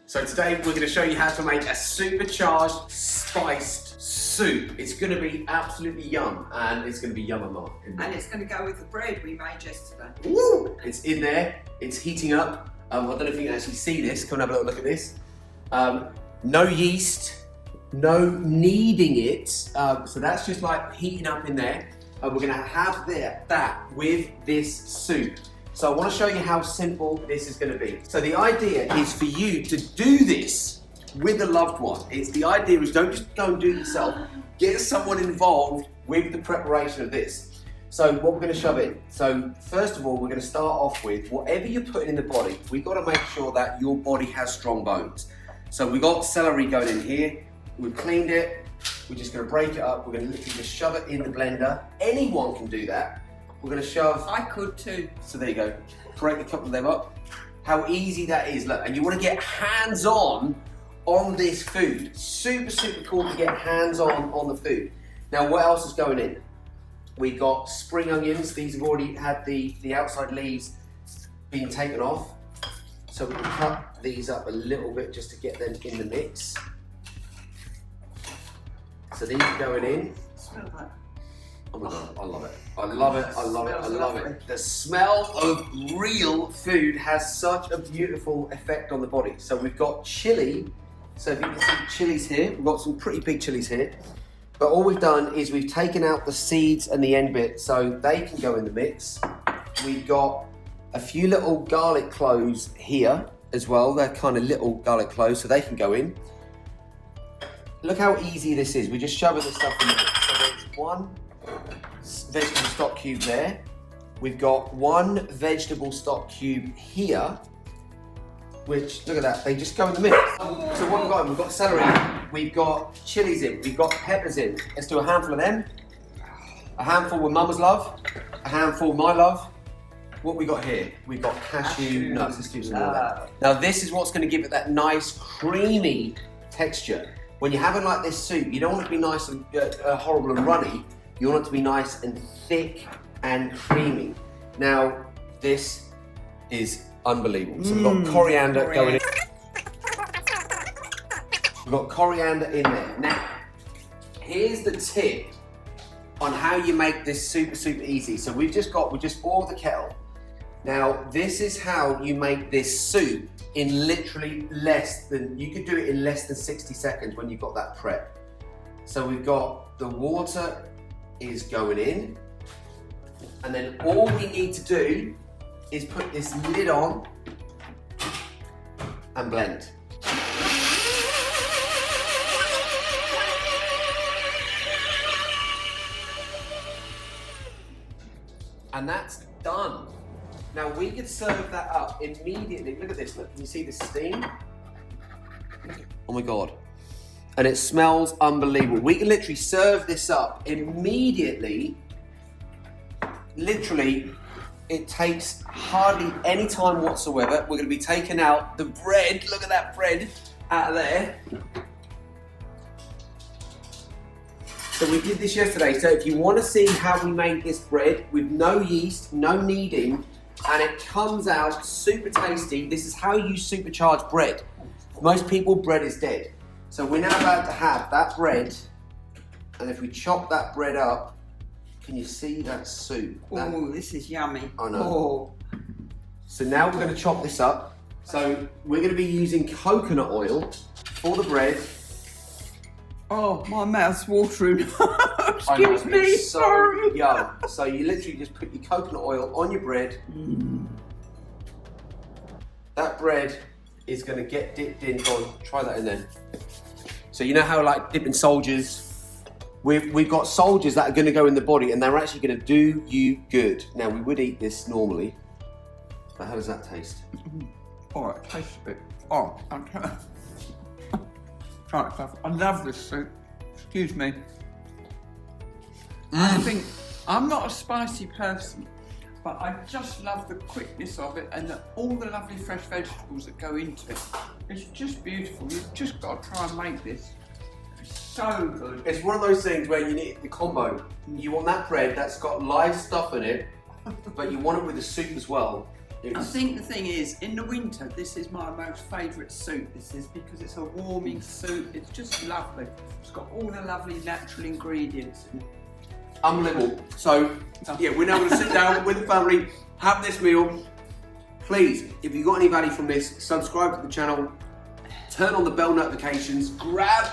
So today we're going to show you how to make a supercharged spiced soup. It's going to be absolutely yum, and it's going to be yumama. And it's going to go with the bread we made yesterday. Woo! It's in there, it's heating up. I don't know if you can actually see this. Come and have a little look at this. No yeast, no kneading it. So that's just like heating up in there. We're going to have that with this soup. So I want to show you how simple this is going to be. So the idea is for you to do this with a loved one. The idea is don't just go and do it yourself. Get someone involved with the preparation of this. So what we're going to shove in. So first of all, we're going to start off with whatever you're putting in the body. We've got to make sure that your body has strong bones. So we've got celery going in here. We've cleaned it. We're just going to break it up. We're going to literally just shove it in the blender. Anyone can do that. We're going to shove. I could too. So there you go. Break a couple of them up. How easy that is. Look, and you want to get hands-on on this food. Super, super cool to get hands-on on the food. Now, what else is going in? We got spring onions. These have already had the outside leaves being taken off. So we can cut these up a little bit just to get them in the mix. So these are going in. Smell that. Oh my God, I love it. I love it, I love it, I love it. The smell of real food has such a beautiful effect on the body. So we've got chili. So if you can see chilies here, we've got some pretty big chilies here. But all we've done is we've taken out the seeds and the end bit so they can go in the mix. We've got a few little garlic cloves here as well. They're kind of little garlic cloves so they can go in. Look how easy this is. We just shove this stuff in the mix. So there's one vegetable stock cube there. We've got one vegetable stock cube here, which, look at that, they just go in the mix. So what we've got, we've got celery, we've got chilies in, we've got peppers in. Let's do a handful of them. A handful with Mama's love, a handful with my love. What we got here? We've got cashew nuts. Let's do some more of that. Now this is what's going to give it that nice creamy texture. When you're having like this soup, you don't want it to be nice and horrible and runny. You want it to be nice and thick and creamy. Now, this is unbelievable. So we've got coriander going in. We've got coriander in there. Now, here's the tip on how you make this super, super easy. So we just boiled the kettle. Now, this is how you make this soup in literally you could do it in less than 60 seconds when you've got that prep. So we've got the water is going in, and then all we need to do is put this lid on and blend. And that's done. Now we could serve that up immediately. Look at this, look, can you see the steam? Oh my God. And it smells unbelievable. We can literally serve this up immediately. Literally, it takes hardly any time whatsoever. We're gonna be taking out the bread, look at that bread out of there. So we did this yesterday. So if you wanna see how we made this bread with no yeast, no kneading, and it comes out super tasty, this is how you supercharge bread. Most people, bread is dead. So we're now about to have that bread, and if we chop that bread up, can you see that soup? Oh, this is yummy. I know. Oh. So now we're going to chop this up. So we're going to be using coconut oil for the bread. Oh, my mouth's watering. Excuse me, so yum. So you literally just put your coconut oil on your bread. That bread is going to get dipped in. Go on, try that in there. So you know how like dipping soldiers, we've got soldiers that are going to go in the body and they're actually going to do you good. Now we would eat this normally, but how does that taste? Oh, it tastes a bit. Oh, I love this soup. Excuse me. I think I'm not a spicy person, but I just love the quickness of it and all the lovely fresh vegetables that go into it. It's just beautiful. You've just got to try and make this. It's so good. It's one of those things where you need the combo. You want that bread that's got live stuff in it, but you want it with the soup as well. I think the thing is, in the winter, this is my most favourite soup. This is because it's a warming soup. It's just lovely. It's got all the lovely natural ingredients in it. Unbelievable. So, yeah, we're now going to sit down with the family, have this meal. Please, if you got any value from this, subscribe to the channel, turn on the bell notifications, grab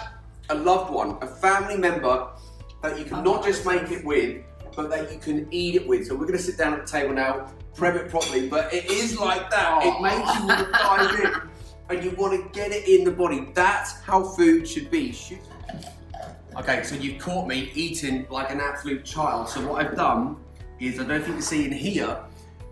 a loved one, a family member that you can not just make it with, but that you can eat it with. So we're going to sit down at the table now, prep it properly, but it is like that. It makes you want to dive in and you want to get it in the body. That's how food should be. Okay, so you've caught me eating like an absolute child. So what I've done is, I don't know if you can see in here,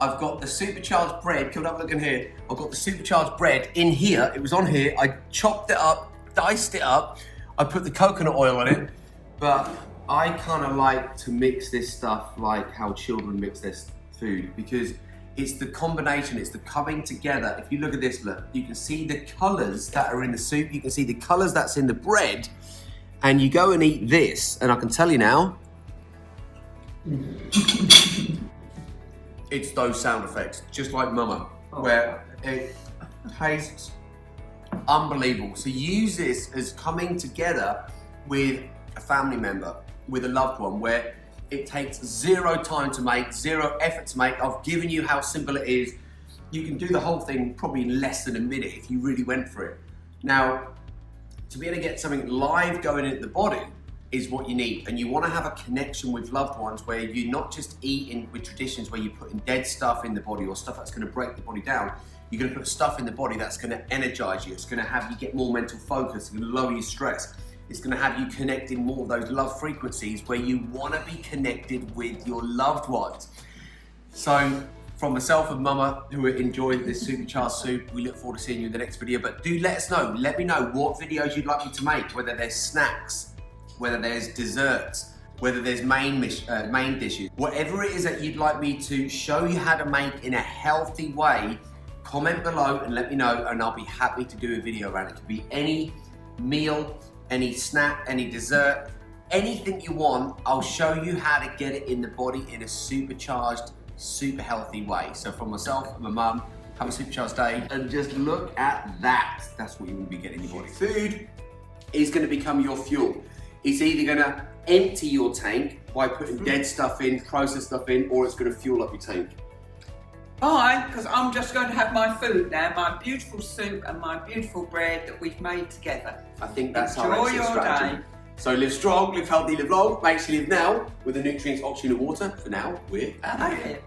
I've got the supercharged bread. Come and have a look in here. I've got the supercharged bread in here. It was on here. I chopped it up, diced it up. I put the coconut oil on it, but I kind of like to mix this stuff like how children mix their food, because it's the combination, it's the coming together. If you look at this, look, you can see the colours that are in the soup, you can see the colours that's in the bread, and you go and eat this, and I can tell you now, it's those sound effects, just like Mama, where it tastes unbelievable. So use this as coming together with a family member, with a loved one, where it takes zero time to make, zero effort to make. I've given you how simple it is. You can do the whole thing probably in less than a minute if you really went for it. Now, to be able to get something live going into the body is what you need. And you want to have a connection with loved ones where you're not just eating with traditions where you're putting dead stuff in the body or stuff that's going to break the body down. You're going to put stuff in the body that's going to energize you. It's going to have you get more mental focus. It's going to lower your stress. It's going to have you connecting more of those love frequencies where you want to be connected with your loved ones. So from myself and Mama, who enjoyed this supercharged soup, we look forward to seeing you in the next video. But do let us know. Let me know what videos you'd like me to make, whether there's snacks, whether there's desserts, whether there's main dishes. Whatever it is that you'd like me to show you how to make in a healthy way, comment below and let me know, and I'll be happy to do a video around it. It could be any meal, any snack, any dessert, anything you want. I'll show you how to get it in the body in a supercharged, super healthy way. So from myself and my mum, have a supercharged day, and just look at that. That's what you will be getting in your body. Food is going to become your fuel. It's either going to empty your tank by putting dead stuff in, processed stuff in, or it's going to fuel up your tank. Bye, because I'm just going to have my food now, my beautiful soup and my beautiful bread that we've made together. I think that's our Enjoy exit your strategy. day. So live strong, live healthy, live long. Make sure you live now with the nutrients, oxygen and water. For now, we're out of here.